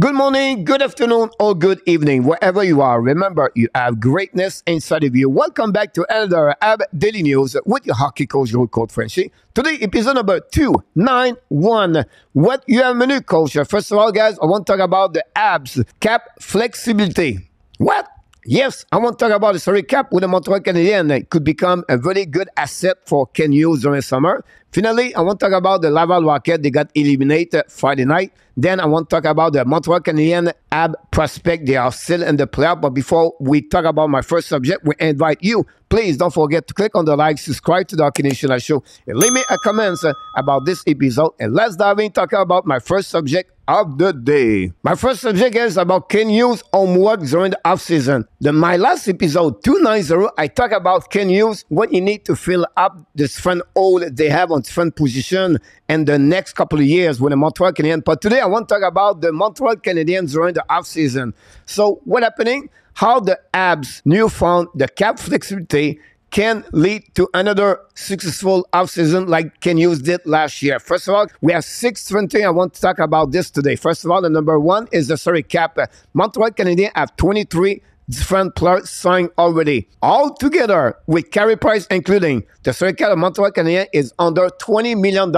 Good morning, good afternoon, or good evening, wherever you are. Remember, you have greatness inside of you. Welcome back to another AB Daily News with your hockey coach, Coach Frenchy. Today, episode number 291. What you have menu, coach? First of all, guys, I want to talk about the HABS cap flexibility. What? Yes, I want to talk about the salary cap with the Montreal Canadiens. It could become a very good asset for Ken Hughes during summer. Finally, I want to talk about the Laval Rocket. They got eliminated Friday night. Then I want to talk about the Montreal Canadiens AB prospect. They are still in the playoff. But before we talk about my first subject, we invite you. Please don't forget to click on the like, subscribe to the Hockey Nation Show, and leave me a comment about this episode. And let's dive in talking about my first subject of the day. My first subject is about Ken Hughes' homework during the offseason. My last episode, 290, I talk about Ken Hughes, what you need to fill up this front hole they have on front position in the next couple of years with the Montreal Canadiens. But today I want to talk about the Montreal Canadiens during the offseason. So what happening? How the HABS newfound the cap flexibility can lead to another successful offseason like Ken Hughes did last year. First of all, we have 6 different things I want to talk about this today. First of all, the number one is the salary cap. Montreal Canadiens have 23 different players signed already. All together, with carry price including, the salary cap of Montreal Canadiens is under $20 million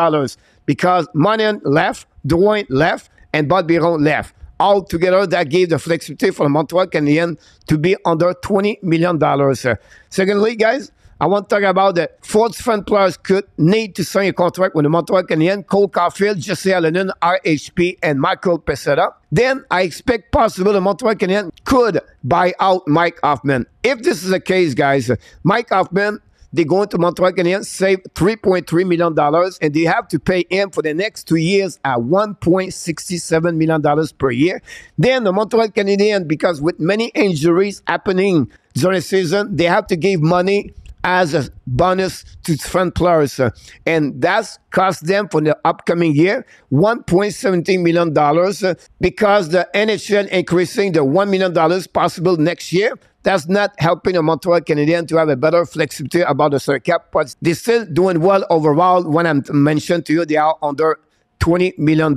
because Monin left, DUARTE left, and Bob Biron left. All together, that gave the flexibility for the Montreal Canadiens to be under $20 million. Secondly, guys, I want to talk about the 4 different players could need to sign a contract with the Montreal Canadiens: Cole Caulfield, Jesse Allen, RHP, and Michael Peseta. Then I expect possible the Montreal Canadiens could buy out Mike Hoffman. If this is the case, guys, Mike Hoffman, they're going to Montreal Canadiens, save $3.3 million, and they have to pay him for the next 2 years at $1.67 million per year. Then the Montreal Canadiens, because with many injuries happening during the season, they have to give money as a bonus to front players. And that's cost them for the upcoming year $1.17 million because the NHL increasing the $1 million possible next year. That's not helping the Montreal Canadiens to have a better flexibility about the salary cap, but they're still doing well overall. When I mentioned to you, they are under $20 million.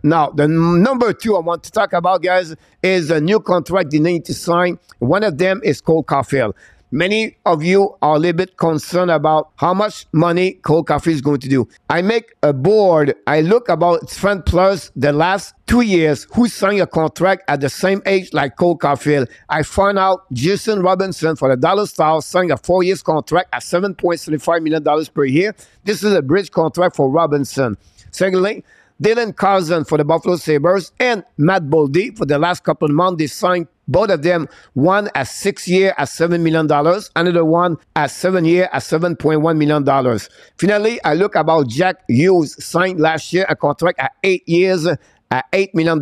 Now, the number 2 I want to talk about, guys, is a new contract they need to sign. One of them is Cole Caulfield. Many of you are a little bit concerned about how much money Cole Caulfield is going to do. I make a board. I look about front plus the last 2 years who signed a contract at the same age like Cole Caulfield. I found out Jason Robinson for the Dallas Stars signed a 4-year contract at $7.75 million per year. This is a bridge contract for Robinson. Secondly, Dylan Carlson for the Buffalo Sabres and Matt Boldy for the last couple of months. They signed both of them, one at 6 years at $7 million, another one at 7 years at $7.1 million. Finally, I look about Jack Hughes, signed last year a contract at 8 years at $8 million.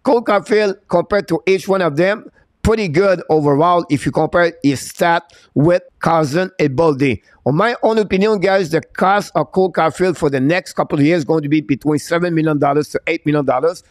Cole Caulfield, compared to each one of them, pretty good overall if you compare his stat with Carlson and Boldy. On my own opinion, guys, the cost of Cole Caulfield for the next couple of years is going to be between $7 million to $8 million,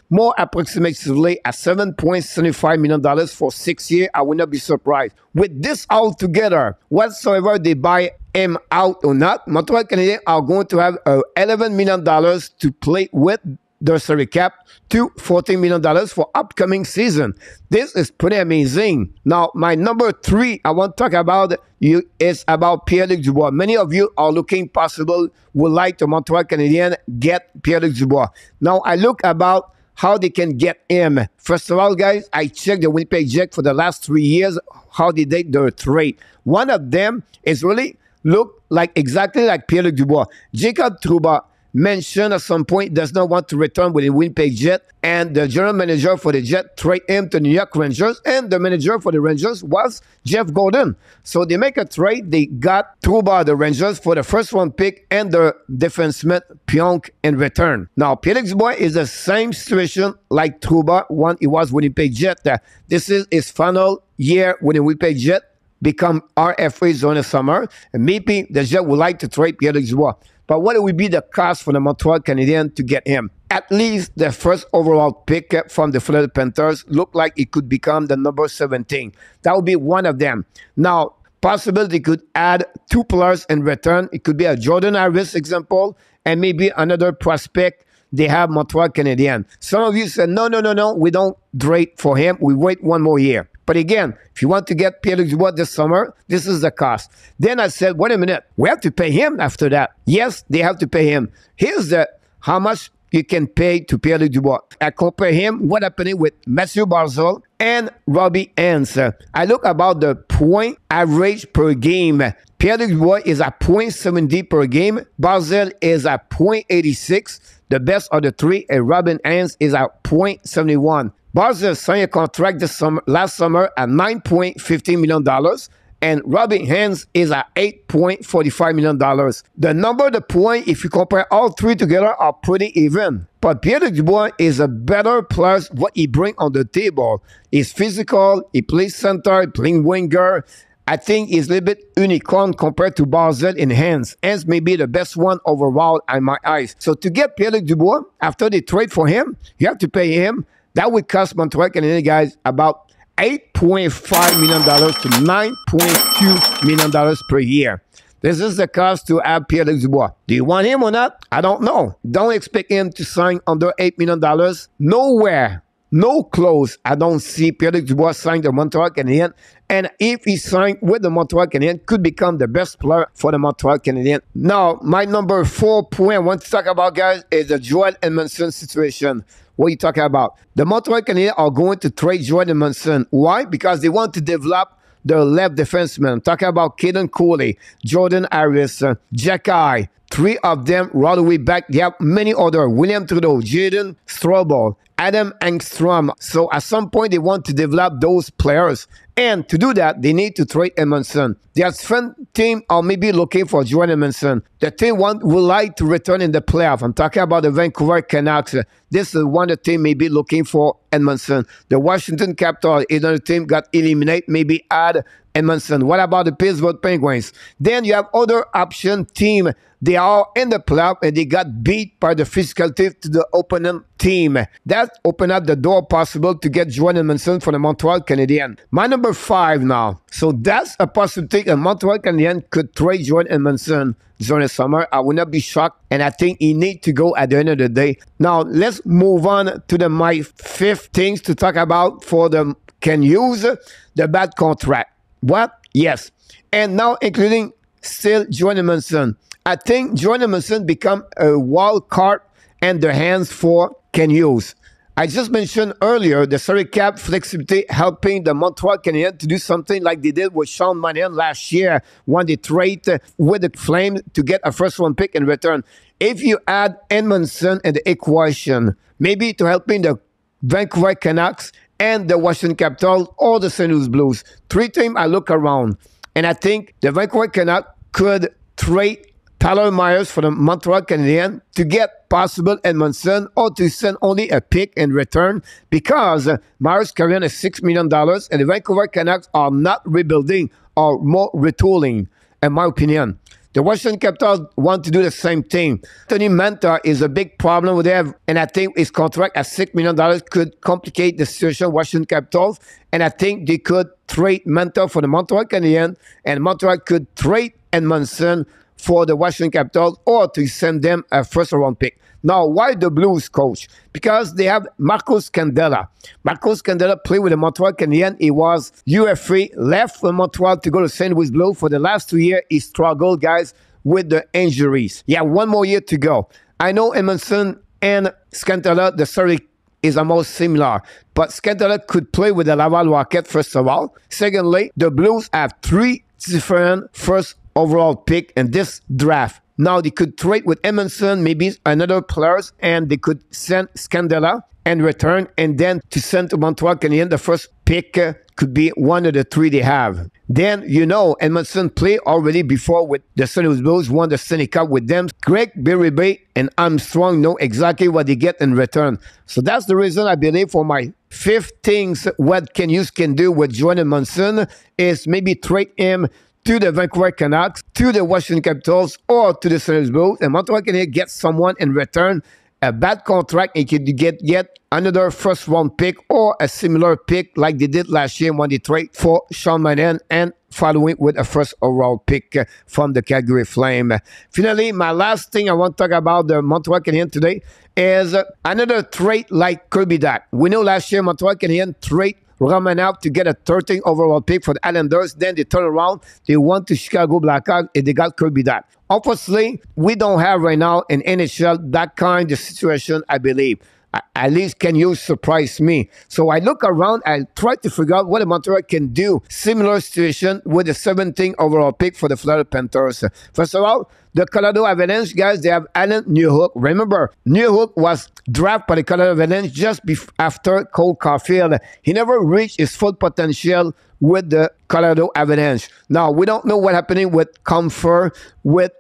more approximately at $7.75 million for 6 years. I would not be surprised. With this all together, whatsoever they buy him out or not, Montreal Canadiens are going to have $11 million to play with their salary cap to $14 million for upcoming season. This is pretty amazing. Now, my number 3 I want to talk about is about Pierre-Luc Dubois. Many of you are looking possible, would like the Montreal Canadiens get Pierre-Luc Dubois. Now, I look about how they can get him. First of all, guys, I checked the Winnipeg Jets for the last 3 years, how they did their trade. One of them is really look like exactly like Pierre-Luc Dubois. Jacob Trouba mentioned at some point does not want to return with the Winnipeg Jet, and the general manager for the Jet traded him to New York Rangers, and the manager for the Rangers was Jeff Gordon. So they make a trade. They got Trouba, the Rangers, for the first round pick and the defenseman Pionk in return. Now, Pierre-Luc Dubois is the same situation like Trouba when he was Winnipeg Jet. This is his final year with the Winnipeg Jet, become RFA during the summer, and maybe the Jet would like to trade Pierre-Luc Dubois. But what would be the cost for the Montreal Canadiens to get him? At least the first overall pick from the Florida Panthers looked like it could become the number 17. That would be one of them. Now, possibly they could add 2 players in return. It could be a Jordan Harris example and maybe another prospect they have Montreal Canadiens. Some of you said, no, we don't trade for him. We wait one more year. But again, if you want to get Pierre-Luc Dubois this summer, this is the cost. Then I said, wait a minute, we have to pay him after that. Yes, they have to pay him. Here's how much you can pay to Pierre-Luc Dubois. I compare him, what happening with Mathieu Barzal and Robbie Hance. I look about the point average per game. Pierre-Luc Dubois is at .70 per game. Barzal is at .86. The best of the three, and Robin Hance is at .71. Barzal signed a contract last summer at $9.15 million. And Robin Hance is at $8.45 million. The number, the point, if you compare all three together, are pretty even. But Pierre-Luc Dubois is a better player. What he brings on the table is physical. He plays center, he plays winger. I think he's a little bit unicorn compared to Barzal in Hance. Hance may be the best one overall in my eyes. So to get Pierre-Luc Dubois, after they trade for him, you have to pay him. That would cost Montreal Canadiens guys about $8.5 million to $9.2 million per year. This is the cost to have Pierre-Luc Dubois. Do you want him or not? I don't know. Don't expect him to sign under $8 million. Nowhere, no close, I don't see Pierre-Luc Dubois sign the Montreal Canadiens. And if he signed with the Montreal Canadiens, could become the best player for the Montreal Canadiens. Now, my number 4 point I want to talk about, guys, is the Joel Edmondson situation. What are you talking about? The Montreal Canadiens are going to trade Joel Edmondson. Why? Because they want to develop their left defensemen. I'm talking about Caden Coley, Jordan Harris, Jacky. 3 of them right away back. They have many other. William Trudeau, Jaden Strobel, Adam Engstrom. So at some point, they want to develop those players. And to do that, they need to trade Edmondson. The Aspen team are maybe looking for Joel Edmondson. The team would like to return in the playoff. I'm talking about the Vancouver Canucks. This is one the team may be looking for Edmondson. The Washington Capitals, another team got eliminated, maybe add Edmondson. What about the Pittsburgh Penguins? Then you have other option team. They are in the playoff and they got beat by the physicality to the opponent team. That opened up the door possible to get Joel Edmondson for the Montreal Canadiens. My number 5 now. So that's a possibility that Montreal Canadiens could trade Joel Edmondson during the summer. I would not be shocked. And I think he needs to go at the end of the day. Now, let's move on to my 5th things to talk about for the can use the bad contract. What? Yes. And now including still Joel Edmondson. I think Joel Edmondson become a wild card and their hands for can use. I just mentioned earlier the salary cap flexibility helping the Montreal Canadiens to do something like they did with Sean Monahan last year when they traded with the Flames to get a first-round pick in return. If you add Edmondson in the equation, maybe to helping the Vancouver Canucks and the Washington Capitals or the St. Louis Blues, 3 teams I look around. And I think the Vancouver Canucks could trade Tyler Myers for the Montreal Canadiens to get possible Edmondson or to send only a pick in return because Myers carrying a $6 million and the Vancouver Canucks are not rebuilding or more retooling, in my opinion. The Washington Capitals want to do the same thing. Tony Manta is a big problem with them, and I think his contract at $6 million could complicate the situation of Washington Capitals, and I think they could trade Manta for the Montreal Canadiens, and Montreal could trade Edmondson for the Washington Capitals or to send them a first-round pick. Now, why the Blues, coach? Because they have Marcos Candela. Marcos Candela played with the Montreal Canadiens. He was UFA, left from Montreal to go to St. Louis Blues. For the last 2 years, he struggled, guys, with the injuries. Yeah, 1 more year to go. I know Edmondson and Scantella, the salary is almost similar. But Scantella could play with the Laval Rocket, first of all. Secondly, the Blues have 3 different first overall pick in this draft. Now they could trade with Edmondson, maybe another players, and they could send Scandella and return, and then to send to Montreal Canadiens, the first pick could be one of the 3 they have. Then, you know, Edmondson played already before with the St. Louis Blues, won the Stanley Cup with them. Greg Berube and Armstrong know exactly what they get in return. So that's the reason I believe for my 5th things what can do with Joel Edmondson is maybe trade him to the Vancouver Canucks, to the Washington Capitals, or to the St. Louis Blues, and Montreal Canadiens get someone in return, a bad contract and could get yet another first round pick or a similar pick like they did last year when they trade for Sean Mannion and following with a first overall pick from the Calgary Flame. Finally, my last thing I want to talk about the Montreal Canadiens today is another trade like Kirby Dach. We know last year Montreal Canadiens trade Romanov to get a 13th overall pick for the Islanders. Then they turn around, they went to Chicago Blackhawks, and they got Kirby Dach. Obviously, we don't have right now in NHL that kind of situation, I believe. At least can you surprise me? So I look around, I try to figure out what a Montreal can do. Similar situation with the 17th overall pick for the Florida Panthers. First of all, the Colorado Avalanche, guys, they have Allen Newhook. Remember, Newhook was drafted by the Colorado Avalanche just after Cole Caulfield. He never reached his full potential with the Colorado Avalanche. Now, we don't know what happening with Comfort, with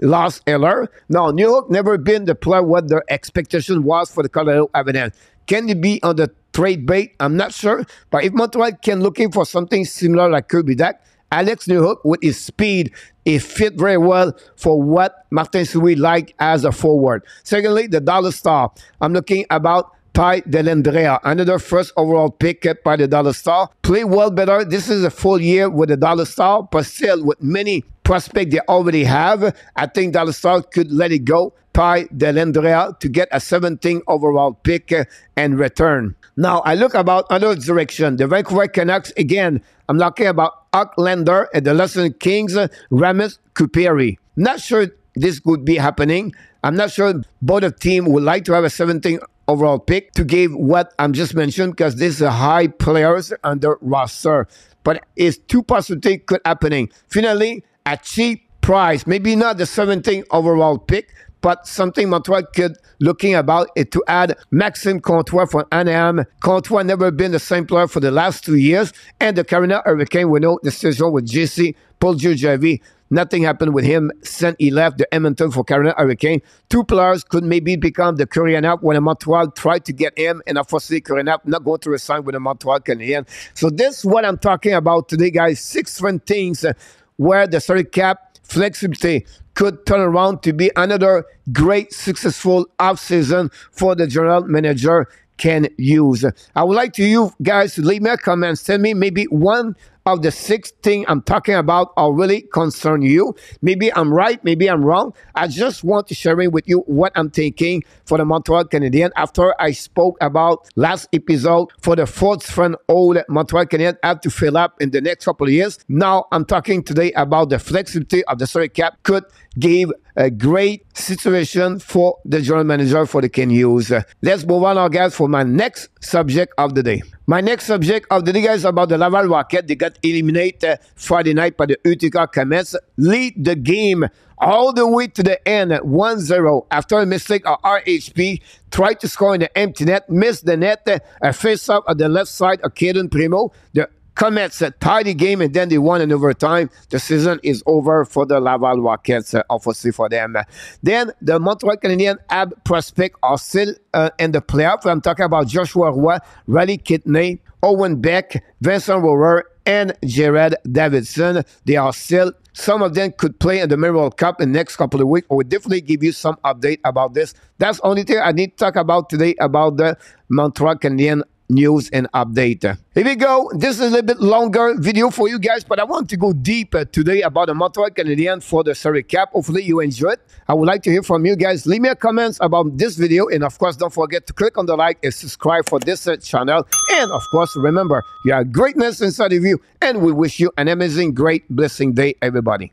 Lost Eller. Now, Newhook never been the player what their expectation was for the Colorado Avalanche. Can he be on the trade bait? I'm not sure. But if Montreal can looking for something similar like Kirby Dach, Alex Newhook with his speed, it fit very well for what Martin St-Louis like as a forward. Secondly, the Dallas Star. I'm looking about Ty Dellandrea, another first overall pick by the Dallas Star. Play well better. This is a full year with the Dallas Star, but still with many prospects they already have, I think Dallas Star could let it go. Ty Dellandrea to get a 17th overall pick and return. Now, I look about other direction. The Vancouver Canucks, again, I'm talking about Aucklander and the Los Angeles Kings, Ramis Kuperi. Not sure this could be happening. I'm not sure both of teams would like to have a 17th overall pick to give what I'm just mentioned because this is high players on the roster. But it's two possibilities could happening. Finally, a cheap price, maybe not the 17th overall pick, but something Montreal could looking about it to add Maxime Comtois from Anaheim. Comtois never been the same player for the last 2 years. And the Carolina Hurricanes, we know the decision with JC Paul-Jujavi. Nothing happened with him since he left the Edmonton for Carolina Hurricanes. Two players could maybe become the Koreanap when Montreal tried to get him, and unfortunately Koreanap not going to resign with the Montreal Canadiens. So this is what I'm talking about today, guys. 6 different things where the salary cap flexibility could turn around to be another great, successful offseason for the general manager can use. I would like to you guys to leave me a comment. Tell me maybe one of the 6 things I'm talking about are really concern you. Maybe I'm right, maybe I'm wrong. I just want to share with you what I'm thinking for the Montreal Canadiens after I spoke about last episode for the 4th friend old Montreal Canadiens have to fill up in the next couple of years. Now I'm talking today about the flexibility of the salary cap could give a great situation for the general manager for the Can use. Let's move on now, guys, for my next subject of the day. My next subject of the day, guys, about the Laval Rocket. They got eliminated Friday night by the Utica Comets. Lead the game all the way to the end, 1-0. After a mistake of RHP, tried to score in the empty net, missed the net, a face-off at the left side of Caden Primo. The Comets tied the game, and then they won in overtime. The season is over for the Laval Rockets, obviously for them. Then the Montreal Canadiens have prospects are still in the playoff. I'm talking about Joshua Roy, Riley Kidney, Owen Beck, Vincent Rohrer, and Jared Davidson. They are still, some of them could play in the Memorial Cup in the next couple of weeks. I will definitely give you some update about this. That's the only thing I need to talk about today about the Montreal Canadiens news and update. Here we go. This is a little bit longer video for you guys, but I want to go deeper today about the Montreal Canadiens for the salary cap. Hopefully you enjoy it. I would like to hear from you guys. Leave me a comments about this video, and of course don't forget to click on the like and subscribe for this channel. And of course remember, you have greatness inside of you, and we wish you an amazing, great, blessing day, everybody.